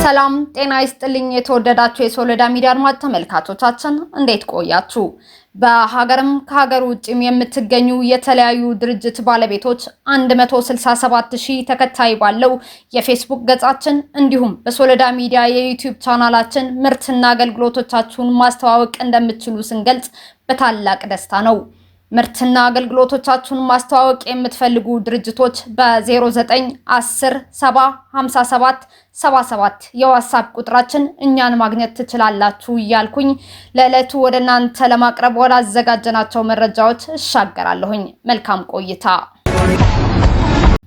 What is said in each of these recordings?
ሰላም ጤና ይስጥልኝ የተወደዳችሁ የሶሎዳ ሚዲያ አድማጭ ተመልካቾቻችን እንዴት ቆያችሁ? በሀገርም ከሀገር ውጭም የምትገኙ የተለያዩ ድርጅት ባለቤቶች 167000 ተከታይ ባለው የፌስቡክ ገጻችን እንዲሁም በሶሎዳ ሚዲያ የዩቲዩብ ቻናላችን ምርትና አገልግሎቶቻችሁን ማስተዋወቅ እንደምትችሉ ስንገልጽ በታላቅ ደስታ ነው። ምርትና አገልግሎቶቻችሁን ማስተዋወቅ የምትፈልጉ ድርጅቶች በ0910 70 57 77 የዋትስአፕ ቁጥራችን እኛን ማግኘት ትችላላችሁ እያልኩኝ ለዕለቱ ወደ እናንተ ለማቅረብ ወዳዘጋጀናቸው መረጃዎች እሻገራለሁኝ። መልካም ቆይታ።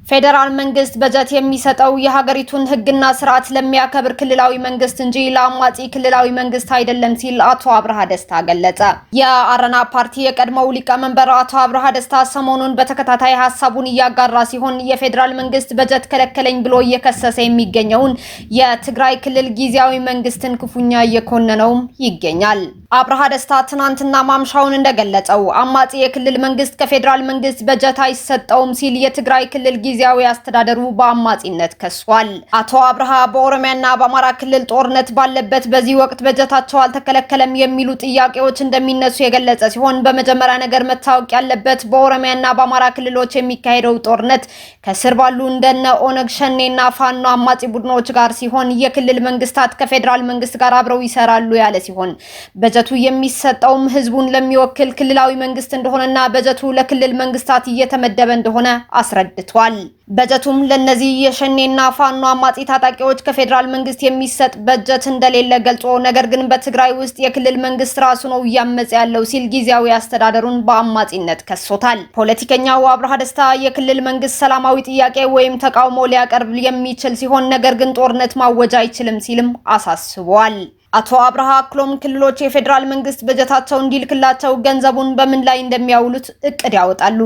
ፌደራል መንግስት በጀት የሚሰጠው የሀገሪቱን ሕግና ስርዓት ለሚያከብር ክልላዊ መንግስት እንጂ ለአማጺ ክልላዊ መንግስት አይደለም ሲል አቶ አብርሃ ደስታ ገለጸ። የአረና ፓርቲ የቀድሞው ሊቀመንበር አቶ አብርሃ ደስታ ሰሞኑን በተከታታይ ሀሳቡን እያጋራ ሲሆን የፌደራል መንግስት በጀት ከለከለኝ ብሎ እየከሰሰ የሚገኘውን የትግራይ ክልል ጊዜያዊ መንግስትን ክፉኛ እየኮነነውም ይገኛል። አብርሃ ደስታ ትናንትና ማምሻውን እንደገለጸው አማጺ የክልል መንግስት ከፌደራል መንግስት በጀት አይሰጠውም ሲል የትግራይ ክልል ጊዜያዊ አስተዳደሩ በአማጺነት ከሷል። አቶ አብርሃ በኦሮሚያና በአማራ ክልል ጦርነት ባለበት በዚህ ወቅት በጀታቸው አልተከለከለም የሚሉ ጥያቄዎች እንደሚነሱ የገለጸ ሲሆን በመጀመሪያ ነገር መታወቅ ያለበት በኦሮሚያና በአማራ ክልሎች የሚካሄደው ጦርነት ከስር ባሉ እንደነ ኦነግ ሸኔና ፋኖ አማጺ ቡድኖች ጋር ሲሆን የክልል መንግስታት ከፌደራል መንግስት ጋር አብረው ይሰራሉ ያለ ሲሆን በጀቱ የሚሰጠውም ህዝቡን ለሚወክል ክልላዊ መንግስት እንደሆነና በጀቱ ለክልል መንግስታት እየተመደበ እንደሆነ አስረድቷል። በጀቱም ለነዚህ የሸኔና ፋኖ አማጺ ታጣቂዎች ከፌደራል መንግስት የሚሰጥ በጀት እንደሌለ ገልጾ ነገር ግን በትግራይ ውስጥ የክልል መንግስት ራሱ ነው እያመጸ ያለው ሲል ጊዜያዊ አስተዳደሩን በአማጺነት ከሶታል። ፖለቲከኛው አብርሃ ደስታ የክልል መንግስት ሰላማዊ ጥያቄ ወይም ተቃውሞ ሊያቀርብ የሚችል ሲሆን ነገር ግን ጦርነት ማወጅ አይችልም ሲልም አሳስቧል። አቶ አብርሃ አክሎም ክልሎች የፌደራል መንግስት በጀታቸው እንዲልክላቸው ገንዘቡን በምን ላይ እንደሚያውሉት እቅድ ያወጣሉ።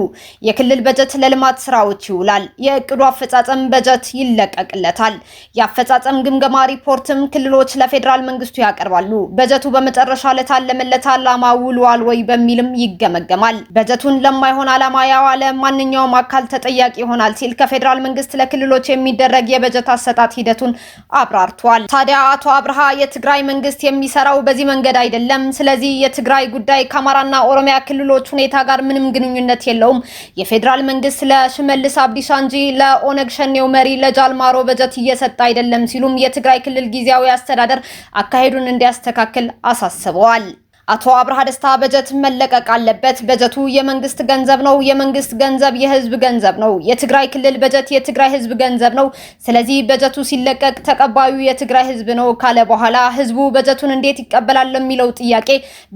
የክልል በጀት ለልማት ስራዎች ይውላል። የእቅዱ አፈጻጸም በጀት ይለቀቅለታል። የአፈጻጸም ግምገማ ሪፖርትም ክልሎች ለፌደራል መንግስቱ ያቀርባሉ። በጀቱ በመጨረሻ ለታለመለት ዓላማ ውሏል ወይ በሚልም ይገመገማል። በጀቱን ለማይሆን ዓላማ ያዋለ ማንኛውም አካል ተጠያቂ ይሆናል ሲል ከፌደራል መንግስት ለክልሎች የሚደረግ የበጀት አሰጣጥ ሂደቱን አብራርቷል። ታዲያ አቶ አብርሃ የትግራይ መንግስት የሚሰራው በዚህ መንገድ አይደለም። ስለዚህ የትግራይ ጉዳይ ከአማራና ኦሮሚያ ክልሎች ሁኔታ ጋር ምንም ግንኙነት የለውም። የፌደራል መንግስት ለሽመልስ አብዲሳ እንጂ ለኦነግ ሸኔው መሪ ለጃልማሮ በጀት እየሰጠ አይደለም ሲሉም የትግራይ ክልል ጊዜያዊ አስተዳደር አካሄዱን እንዲያስተካክል አሳስበዋል። አቶ አብርሃ ደስታ በጀት መለቀቅ አለበት። በጀቱ የመንግስት ገንዘብ ነው። የመንግስት ገንዘብ የህዝብ ገንዘብ ነው። የትግራይ ክልል በጀት የትግራይ ህዝብ ገንዘብ ነው። ስለዚህ በጀቱ ሲለቀቅ ተቀባዩ የትግራይ ህዝብ ነው ካለ በኋላ ህዝቡ በጀቱን እንዴት ይቀበላል ለሚለው ጥያቄ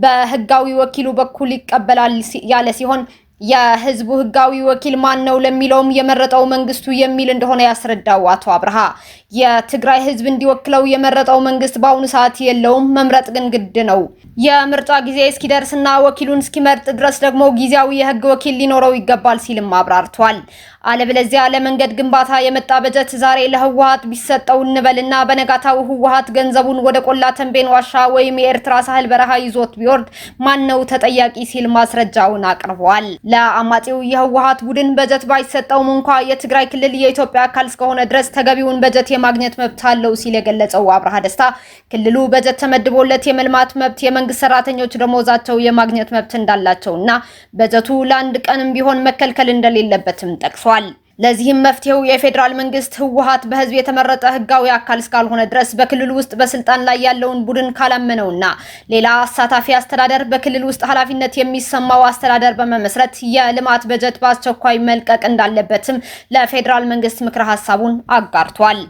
በህጋዊ ወኪሉ በኩል ይቀበላል ያለ ሲሆን የህዝቡ ህጋዊ ወኪል ማን ነው ለሚለውም የመረጠው መንግስቱ የሚል እንደሆነ ያስረዳው አቶ አብርሃ የትግራይ ህዝብ እንዲወክለው የመረጠው መንግስት በአሁኑ ሰዓት የለውም፣ መምረጥ ግን ግድ ነው። የምርጫ ጊዜ እስኪደርስና ወኪሉን እስኪመርጥ ድረስ ደግሞ ጊዜያዊ የህግ ወኪል ሊኖረው ይገባል ሲልም አብራርቷል። አለበለዚያ ለመንገድ ግንባታ የመጣ በጀት ዛሬ ለህወሓት ቢሰጠው እንበልና በነጋታው ህወሓት ገንዘቡን ወደ ቆላ ተንቤን ዋሻ ወይም የኤርትራ ሳህል በረሃ ይዞት ቢወርድ ማነው ተጠያቂ ሲል ማስረጃውን አቅርቧል። ለአማጺው የህወሓት ቡድን በጀት ባይሰጠውም እንኳ የትግራይ ክልል የኢትዮጵያ አካል እስከሆነ ድረስ ተገቢውን በጀት የማግኘት መብት አለው ሲል የገለጸው አብርሃ ደስታ ክልሉ በጀት ተመድቦለት የመልማት መብት፣ የመንግስት ሰራተኞች ደሞዛቸው የማግኘት መብት እንዳላቸውና በጀቱ ለአንድ ቀንም ቢሆን መከልከል እንደሌለበትም ጠቅሷል። ለዚህም መፍትሄው የፌደራል መንግስት ህወሓት በህዝብ የተመረጠ ህጋዊ አካል እስካልሆነ ድረስ በክልል ውስጥ በስልጣን ላይ ያለውን ቡድን ካላመነውና ሌላ አሳታፊ አስተዳደር በክልል ውስጥ ኃላፊነት የሚሰማው አስተዳደር በመመስረት የልማት በጀት በአስቸኳይ መልቀቅ እንዳለበትም ለፌደራል መንግስት ምክረ ሀሳቡን አጋርቷል።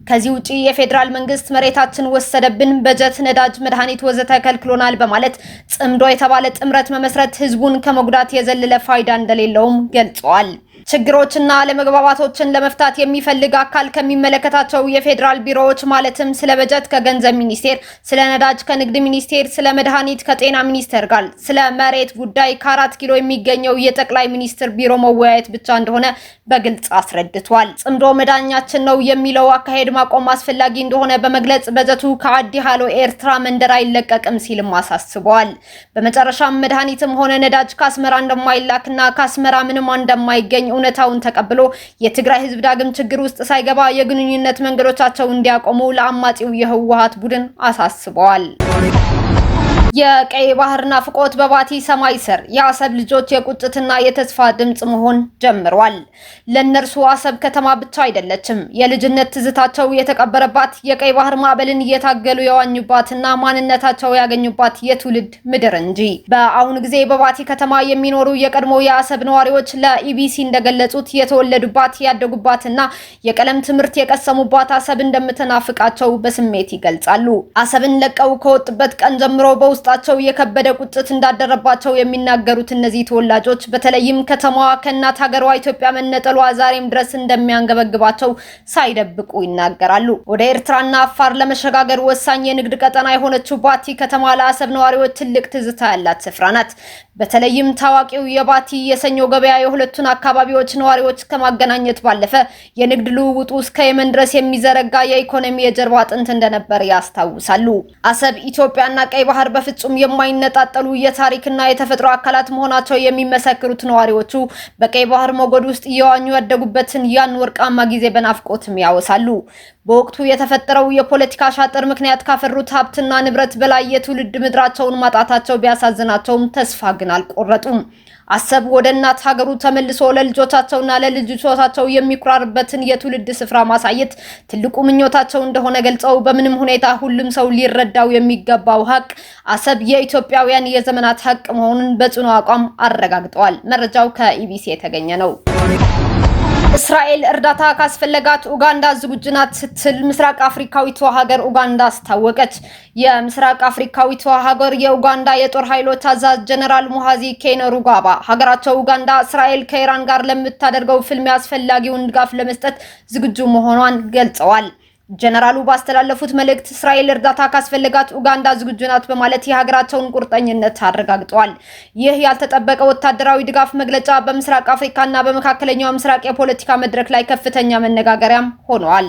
ከዚህ ውጪ የፌደራል መንግስት መሬታችን ወሰደብን፣ በጀት፣ ነዳጅ፣ መድኃኒት ወዘተ ከልክሎናል በማለት ጽምዶ የተባለ ጥምረት መመስረት ህዝቡን ከመጉዳት የዘለለ ፋይዳ እንደሌለውም ገልጸዋል። ችግሮችና አለመግባባቶችን ለመፍታት የሚፈልግ አካል ከሚመለከታቸው የፌደራል ቢሮዎች ማለትም ስለ በጀት ከገንዘብ ሚኒስቴር፣ ስለ ነዳጅ ከንግድ ሚኒስቴር፣ ስለ መድኃኒት ከጤና ሚኒስቴር ጋር፣ ስለ መሬት ጉዳይ ከ4 ኪሎ የሚገኘው የጠቅላይ ሚኒስትር ቢሮ መወያየት ብቻ እንደሆነ በግልጽ አስረድቷል። ጽምዶ መዳኛችን ነው የሚለው አካሄድ ማቆም አስፈላጊ እንደሆነ በመግለጽ በጀቱ ከአዲ ሃሎ ኤርትራ መንደር አይለቀቅም ሲልም አሳስበዋል። በመጨረሻም መድኃኒትም ሆነ ነዳጅ ከአስመራ እንደማይላክና ከአስመራ ምንም እንደማይገኝ እውነታውን ተቀብሎ የትግራይ ህዝብ ዳግም ችግር ውስጥ ሳይገባ የግንኙነት መንገዶቻቸው እንዲያቆሙ ለአማጺው የህወሓት ቡድን አሳስበዋል። የቀይ ባህር ናፍቆት በባቲ ሰማይ ስር የአሰብ ልጆች የቁጭትና የተስፋ ድምጽ መሆን ጀምሯል። ለነርሱ አሰብ ከተማ ብቻ አይደለችም፣ የልጅነት ትዝታቸው የተቀበረባት የቀይ ባህር ማዕበልን እየታገሉ የዋኙባትና ማንነታቸው ያገኙባት የትውልድ ምድር እንጂ። በአሁኑ ጊዜ በባቲ ከተማ የሚኖሩ የቀድሞ የአሰብ ነዋሪዎች ለኢቢሲ እንደገለጹት የተወለዱባት ያደጉባትና የቀለም ትምህርት የቀሰሙባት አሰብ እንደምትናፍቃቸው በስሜት ይገልጻሉ። አሰብን ለቀው ከወጡበት ቀን ጀምሮ በውስጣቸው የከበደ ቁጭት እንዳደረባቸው የሚናገሩት እነዚህ ተወላጆች በተለይም ከተማዋ ከእናት ሀገሯ ኢትዮጵያ መነጠሏ ዛሬም ድረስ እንደሚያንገበግባቸው ሳይደብቁ ይናገራሉ። ወደ ኤርትራና አፋር ለመሸጋገር ወሳኝ የንግድ ቀጠና የሆነችው ባቲ ከተማ ለአሰብ ነዋሪዎች ትልቅ ትዝታ ያላት ስፍራ ናት። በተለይም ታዋቂው የባቲ የሰኞ ገበያ የሁለቱን አካባቢዎች ነዋሪዎች ከማገናኘት ባለፈ የንግድ ልውውጡ እስከ የመን ድረስ የሚዘረጋ የኢኮኖሚ የጀርባ አጥንት እንደነበር ያስታውሳሉ። አሰብ ኢትዮጵያና ቀይ ባህር በፍጹም የማይነጣጠሉ የታሪክና የተፈጥሮ አካላት መሆናቸው የሚመሰክሩት ነዋሪዎቹ በቀይ ባህር ሞገድ ውስጥ እየዋኙ ያደጉበትን ያን ወርቃማ ጊዜ በናፍቆትም ያወሳሉ። በወቅቱ የተፈጠረው የፖለቲካ ሻጥር ምክንያት ካፈሩት ሀብትና ንብረት በላይ የትውልድ ምድራቸውን ማጣታቸው ቢያሳዝናቸውም ተስፋ ግን አልቆረጡም። አሰብ ወደ እናት ሀገሩ ተመልሶ ለልጆቻቸውና ለልጆቻቸው የሚኩራሩበትን የትውልድ ስፍራ ማሳየት ትልቁ ምኞታቸው እንደሆነ ገልጸው በምንም ሁኔታ ሁሉም ሰው ሊረዳው የሚገባው ሀቅ አሰብ የኢትዮጵያውያን የዘመናት ሀቅ መሆኑን በጽኑ አቋም አረጋግጠዋል። መረጃው ከኢቢሲ የተገኘ ነው። እስራኤል እርዳታ ካስፈለጋት ኡጋንዳ ዝግጁ ናት ስትል ምስራቅ አፍሪካዊቷ ሀገር ኡጋንዳ አስታወቀች። የምስራቅ አፍሪካዊቷ ሀገር የኡጋንዳ የጦር ኃይሎች አዛዥ ጀነራል ሙሃዚ ኬይነሩጋባ ሀገራቸው ኡጋንዳ እስራኤል ከኢራን ጋር ለምታደርገው ፍልሚያ አስፈላጊውን ድጋፍ ለመስጠት ዝግጁ መሆኗን ገልጸዋል። ጀነራሉ ባስተላለፉት መልእክት እስራኤል እርዳታ ካስፈለጋት ኡጋንዳ ዝግጁ ናት በማለት የሀገራቸውን ቁርጠኝነት አረጋግጠዋል። ይህ ያልተጠበቀ ወታደራዊ ድጋፍ መግለጫ በምስራቅ አፍሪካና በመካከለኛው ምስራቅ የፖለቲካ መድረክ ላይ ከፍተኛ መነጋገሪያም ሆኗል።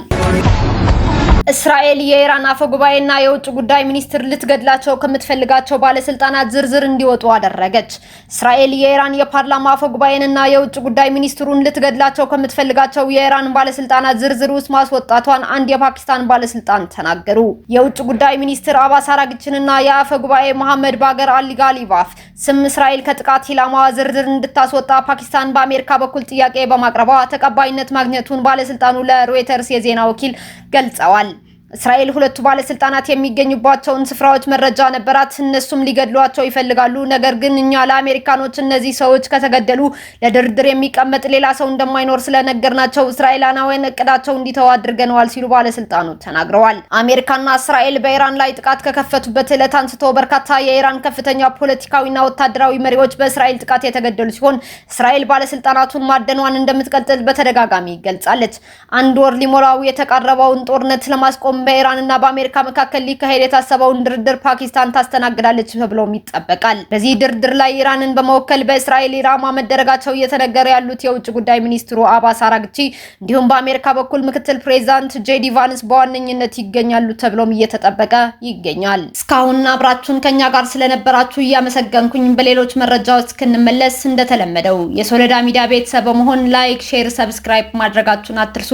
እስራኤል የኢራን አፈጉባኤና የውጭ ጉዳይ ሚኒስትር ልትገድላቸው ከምትፈልጋቸው ባለስልጣናት ዝርዝር እንዲወጡ አደረገች። እስራኤል የኢራን የፓርላማ አፈጉባኤንና የውጭ ጉዳይ ሚኒስትሩን ልትገድላቸው ከምትፈልጋቸው የኢራን ባለስልጣናት ዝርዝር ውስጥ ማስወጣቷን አንድ የፓኪስታን ባለስልጣን ተናገሩ። የውጭ ጉዳይ ሚኒስትር አባስ አራግቺንና የአፈጉባኤ መሐመድ ባገር አሊጋሊባፍ ስም እስራኤል ከጥቃት ኢላማዋ ዝርዝር እንድታስወጣ ፓኪስታን በአሜሪካ በኩል ጥያቄ በማቅረቧ ተቀባይነት ማግኘቱን ባለስልጣኑ ለሮይተርስ የዜና ወኪል ገልጸዋል። እስራኤል ሁለቱ ባለስልጣናት የሚገኙባቸውን ስፍራዎች መረጃ ነበራት። እነሱም ሊገድሏቸው ይፈልጋሉ። ነገር ግን እኛ ለአሜሪካኖች እነዚህ ሰዎች ከተገደሉ ለድርድር የሚቀመጥ ሌላ ሰው እንደማይኖር ስለነገርናቸው እስራኤላውያን እቅዳቸው እንዲተው አድርገነዋል ሲሉ ባለስልጣኑ ተናግረዋል። አሜሪካና እስራኤል በኢራን ላይ ጥቃት ከከፈቱበት ዕለት አንስቶ በርካታ የኢራን ከፍተኛ ፖለቲካዊና ወታደራዊ መሪዎች በእስራኤል ጥቃት የተገደሉ ሲሆን እስራኤል ባለስልጣናቱን ማደኗን እንደምትቀጥል በተደጋጋሚ ገልጻለች። አንድ ወር ሊሞላው የተቃረበውን ጦርነት ለማስቆም በኢራንና በአሜሪካ መካከል ሊካሄድ የታሰበውን ድርድር ፓኪስታን ታስተናግዳለች ተብሎም ይጠበቃል። በዚህ ድርድር ላይ ኢራንን በመወከል በእስራኤል ኢላማ መደረጋቸው እየተነገረ ያሉት የውጭ ጉዳይ ሚኒስትሩ አባስ አራግቺ እንዲሁም በአሜሪካ በኩል ምክትል ፕሬዚዳንት ጄዲ ቫንስ በዋነኝነት ይገኛሉ ተብሎም እየተጠበቀ ይገኛል። እስካሁን አብራችሁን ከኛ ጋር ስለነበራችሁ እያመሰገንኩኝ በሌሎች መረጃዎች እስክንመለስ እንደተለመደው የሶለዳ ሚዲያ ቤተሰብ በመሆን ላይክ፣ ሼር፣ ሰብስክራይብ ማድረጋችሁን አትርሱ።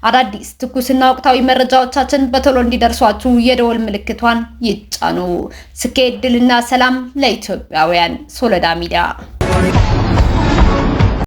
አዳዲስ ትኩስና ወቅታዊ መረጃዎቻችን በቶሎ እንዲደርሷችሁ የደወል ምልክቷን ይጫኑ። ስኬት፣ ድልና ሰላም ለኢትዮጵያውያን። ሶለዳ ሚዲያ